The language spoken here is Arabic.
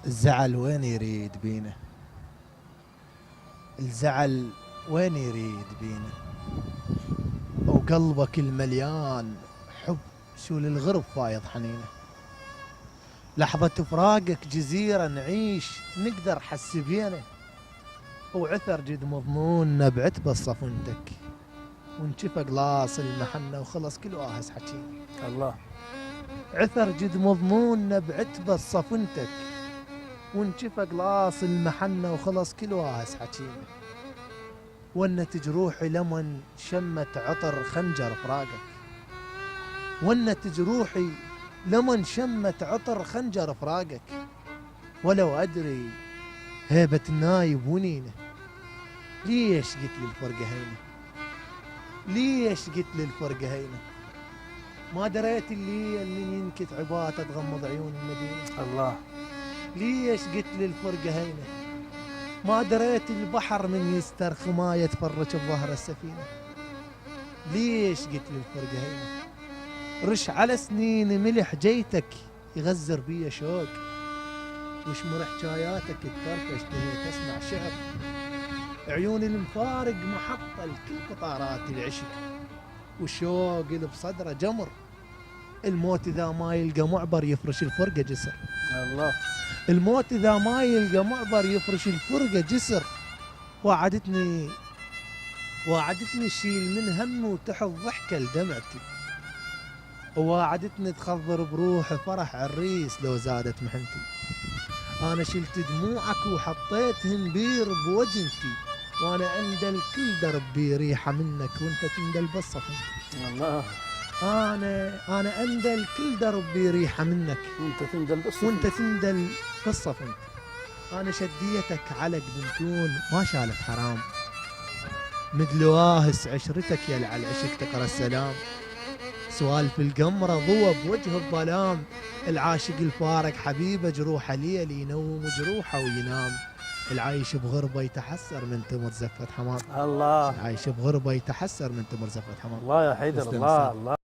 الزعل وين يريد بينا؟ الزعل وين يريد بينا؟ وقلبك المليان حب شو للغرب فايض حنينه. لحظة فراقك جزيرة نعيش نقدر حس بينا، وعثر جد مضمون نبعت بصفنتك، ونشفى قلاص المحنة وخلص كل واهس حكينا. الله. عثر جد مضمون نبعت بصفنتك، ونشفى قلاص المحنة وخلص كل واهس حكينا. ونت جروحي لمن شمت عطر خنجر فراقك، ونت جروحي لمن شمت عطر خنجر فراقك. ولو أدري هيبة النايب ونينه، ليش قلت لي الفرقة هينة؟ ليش قلت لي الفرقة هينة؟ ما دريت الليل من ينكت عباته تغمض عيون المدينة. الله. ليش قلت لي الفرقة هينة؟ ما دريت البحر من يسترخي ما يتفرج بظهر السفينة. ليش قلت لي الفرقة هينة؟ رش على سنين ملح جيتك يغزر بيا شوق، وشمر حجاياتك الترفش تهي تسمع شعر. عيون المفارق محطة لكل قطارات العشق، والشوق اللي بصدره جمر. الموت إذا ما يلقى معبر يفرش الفرقة جسر. الله. الموت إذا ما يلقى معبر يفرش الفرقة جسر. وعدتني شيل من هم وتحط ضحكة لدمعتي، ووعدتني تخضر بروح فرح عريس لو زادت محنتي. أنا شلت دموعك وحطيتهن بير بوجنتي، وأنا أندل كل درب بريحة منك وأنت تندل بالصفنتي. الله. أنا أندل كل درب بريحة منك وانت تندل بالصفنتي. وأنت تندل بالصفنتي. أنا شديتك علق بنتون ما شالت حرام، مثل واهس عشرتك يلعى العشق تقرا السلام. سوالف القمرة ضوى بوجه الظلام، العاشق الفارق حبيبه جروحه ليل ينوم جروحه وينام. العايش بغربة يتحسر من تمر زفة حمام. الله. العايش بغربة يتحسر من تمر زفة حمام. الله يا حيدر. الله. الله.